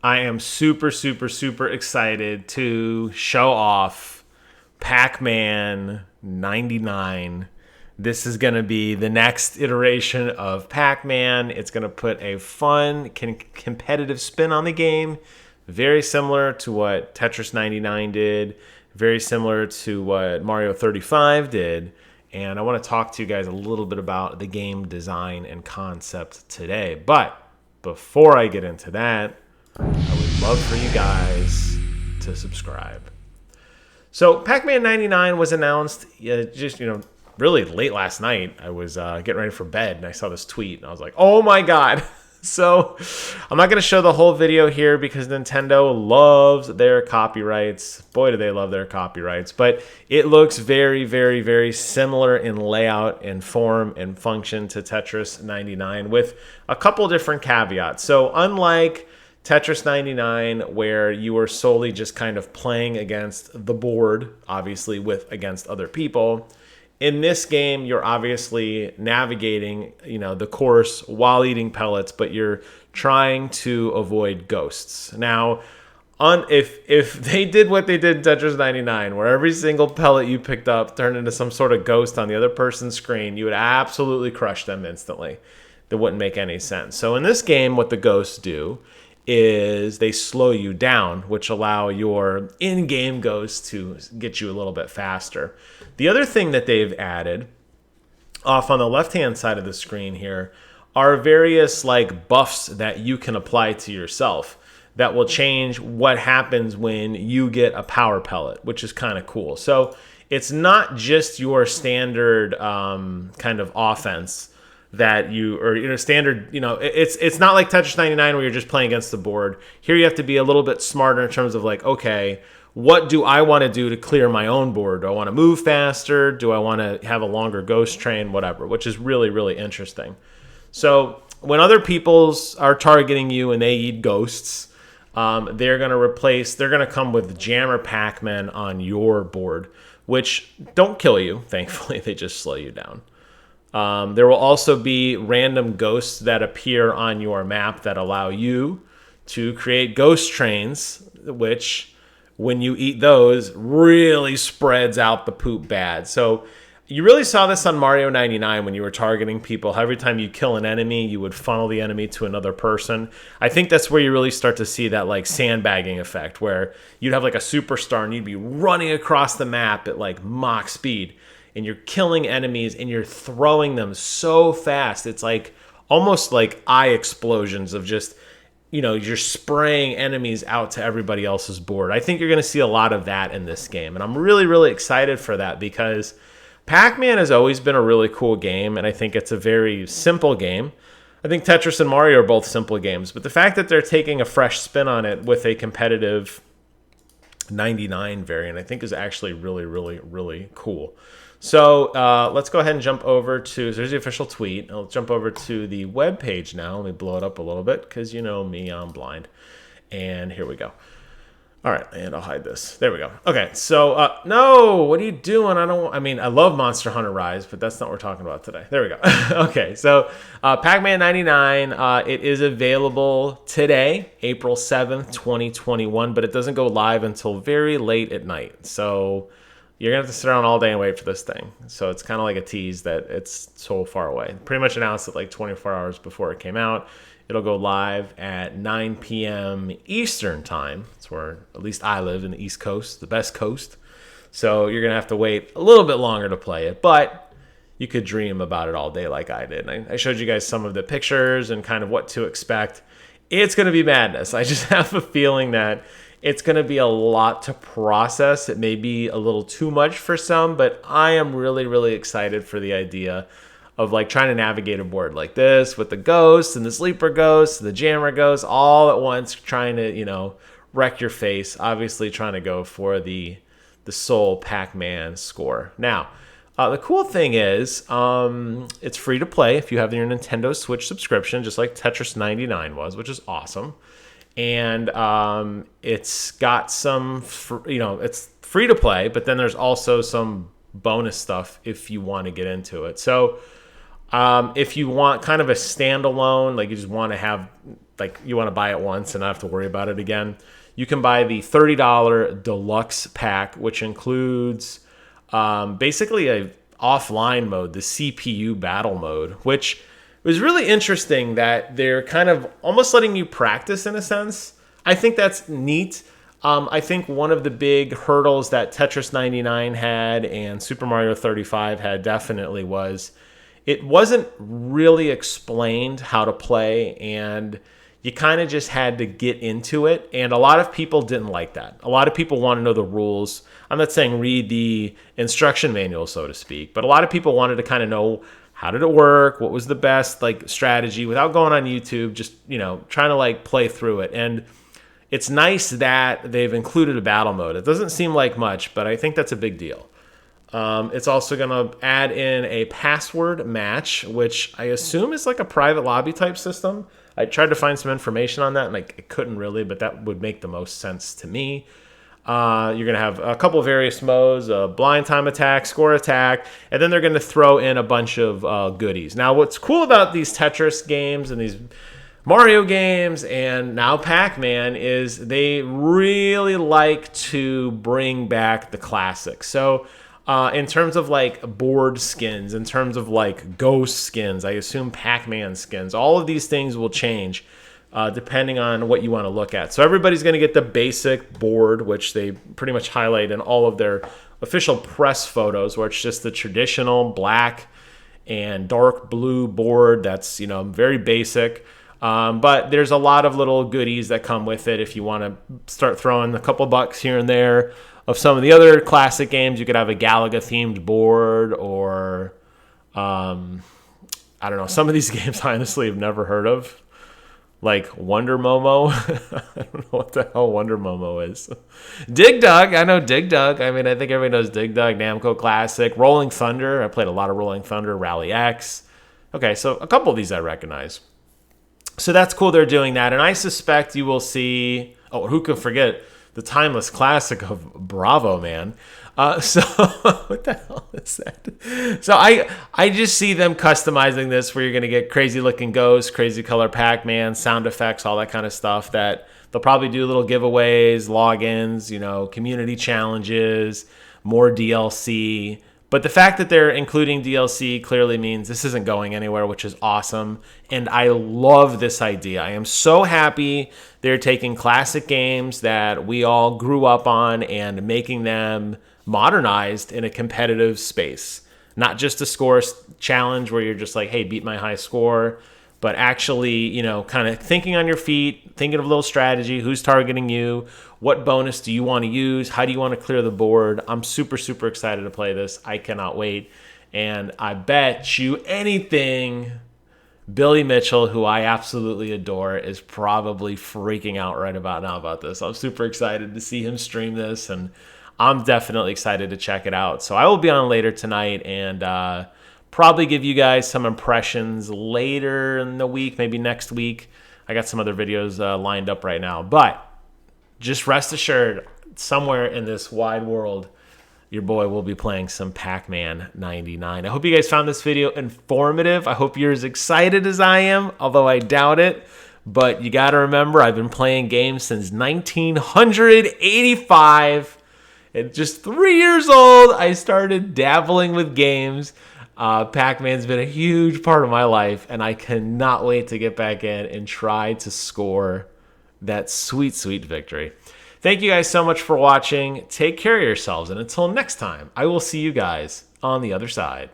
I am super, super, super excited to show off Pac-Man 99. This is going to be the next iteration of Pac-Man. It's going to put a fun, competitive spin on the game, very similar to what Tetris 99 did, very similar to what Mario 35 did. And I want to talk to you guys a little bit about the game design and concept today. But before I get into that, I would love for you guys to subscribe. So Pac-Man 99 was announced really late last night. I was getting ready for bed and I saw this tweet and I was like, oh my God. So I'm not going to show the whole video here because Nintendo loves their copyrights. Boy, do they love their copyrights. But it looks very, very, very similar in layout and form and function to Tetris 99 with a couple different caveats. So unlike Tetris 99, where you are solely just kind of playing against the board, obviously against other people, in this game, you're obviously navigating, the course while eating pellets, but you're trying to avoid ghosts. Now, if they did what they did in Tetris 99, where every single pellet you picked up turned into some sort of ghost on the other person's screen, you would absolutely crush them instantly. That wouldn't make any sense. So in this game, what the ghosts do is they slow you down, which allow your in-game ghosts to get you a little bit faster. The other thing that they've added off on the left-hand side of the screen here are various buffs that you can apply to yourself that will change what happens when you get a power pellet, which is kind of cool. So it's not just your standard kind of offense that standard, it's not like Tetris 99 where you're just playing against the board. Here you have to be a little bit smarter in terms of okay, what do I want to do to clear my own board? Do I want to move faster? Do I want to have a longer ghost train? Whatever, which is really, really interesting. So when other people's are targeting you and they eat ghosts, they're going to come with Jammer Pac-Man on your board, which don't kill you. Thankfully, they just slow you down. There will also be random ghosts that appear on your map that allow you to create ghost trains, which, when you eat those, really spreads out the poop bad. So you really saw this on Mario 99 when you were targeting people. Every time you kill an enemy, you would funnel the enemy to another person. I think that's where you really start to see that sandbagging effect, where you'd have a superstar and you'd be running across the map at Mach speed. And you're killing enemies and you're throwing them so fast. It's almost like eye explosions of just, you're spraying enemies out to everybody else's board. I think you're going to see a lot of that in this game. And I'm really, really excited for that because Pac-Man has always been a really cool game. And I think it's a very simple game. I think Tetris and Mario are both simple games. But the fact that they're taking a fresh spin on it with a competitive 99 variant, I think is actually really, really, really cool. So let's go ahead and jump over to, there's the official tweet. I'll jump over to the web page now. Let me blow it up a little bit because you know me, I'm blind. And here we go. All right, and I'll hide this. There we go. Okay, so no, what are you doing? I love Monster Hunter Rise, but that's not what we're talking about today. There we go. Okay, so Pac-Man 99, it is available today, April 7th, 2021, but it doesn't go live until very late at night. So you're going to have to sit around all day and wait for this thing. So it's kind of like a tease that it's so far away. Pretty much announced it 24 hours before it came out. It'll go live at 9 p.m. Eastern time. That's where at least I live, in the East Coast, the best coast. So you're going to have to wait a little bit longer to play it. But you could dream about it all day like I did. And I showed you guys some of the pictures and kind of what to expect. It's going to be madness. I just have a feeling that it's going to be a lot to process. It may be a little too much for some, but I am really, really excited for the idea of trying to navigate a board like this with the ghosts and the sleeper ghosts, the jammer ghosts, all at once, trying to, wreck your face. Obviously trying to go for the sole Pac-Man score. Now, the cool thing is it's free to play if you have your Nintendo Switch subscription, just like Tetris 99 was, which is awesome. And it's got some, it's free to play, but then there's also some bonus stuff if you want to get into it. So if you want kind of a standalone, you just want to have like you want to buy it once and not have to worry about it again, you can buy the $30 deluxe pack, which includes basically a offline mode, the CPU battle mode, which was really interesting that they're kind of almost letting you practice in a sense. I think that's neat. I think one of the big hurdles that Tetris 99 had and Super Mario 35 had definitely was it wasn't really explained how to play, and you kind of just had to get into it. And a lot of people didn't like that. A lot of people want to know the rules. I'm not saying read the instruction manual, so to speak, but a lot of people wanted to kind of know how did it work, what was the best like strategy without going on YouTube, just, trying to like play through it. And it's nice that they've included a battle mode. It doesn't seem like much, but I think that's a big deal. It's also going to add in a password match, which I assume is like a private lobby type system. I tried to find some information on that, and I couldn't really, but that would make the most sense to me. You're going to have a couple of various modes, blind time attack, score attack, and then they're going to throw in a bunch of goodies. Now, what's cool about these Tetris games and these Mario games and now Pac-Man is they really like to bring back the classics. So in terms of like board skins, in terms of like ghost skins, I assume Pac-Man skins, all of these things will change depending on what you want to look at. So everybody's going to get the basic board, which they pretty much highlight in all of their official press photos, where it's just the traditional black and dark blue board that's, very basic. But there's a lot of little goodies that come with it. If you want to start throwing a couple bucks here and there of some of the other classic games, you could have a Galaga themed board, or I don't know, some of these games I honestly have never heard of, like Wonder Momo. I don't know what the hell Wonder Momo is. Dig Dug, I know Dig Dug. I mean, I think everybody knows Dig Dug, Namco Classic. Rolling Thunder, I played a lot of Rolling Thunder, Rally X. Okay, so a couple of these I recognize. So that's cool they're doing that. And I suspect you will see, who could forget the timeless classic of Bravo Man. So what the hell is that? So I just see them customizing this where you're going to get crazy looking ghosts, crazy color Pac-Man, sound effects, all that kind of stuff that they'll probably do little giveaways, logins, community challenges, more DLC. But the fact that they're including DLC clearly means this isn't going anywhere, which is awesome. And I love this idea. I am so happy they're taking classic games that we all grew up on and making them modernized in a competitive space. Not just a score challenge where you're just like, hey, beat my high score, but actually, kind of thinking on your feet, thinking of a little strategy, who's targeting you, what bonus do you want to use, how do you want to clear the board. I'm super, super excited to play this. I cannot wait. And I bet you anything, Billy Mitchell, who I absolutely adore, is probably freaking out right about now about this. I'm super excited to see him stream this, and I'm definitely excited to check it out. So I will be on later tonight and probably give you guys some impressions later in the week, maybe next week. I got some other videos lined up right now. But just rest assured, somewhere in this wide world, your boy will be playing some Pac-Man 99. I hope you guys found this video informative. I hope you're as excited as I am, although I doubt it. But you got to remember, I've been playing games since 1985. At just 3 years old, I started dabbling with games. Pac-Man's been a huge part of my life, and I cannot wait to get back in and try to score that sweet, sweet victory. Thank you guys so much for watching. Take care of yourselves, and until next time, I will see you guys on the other side.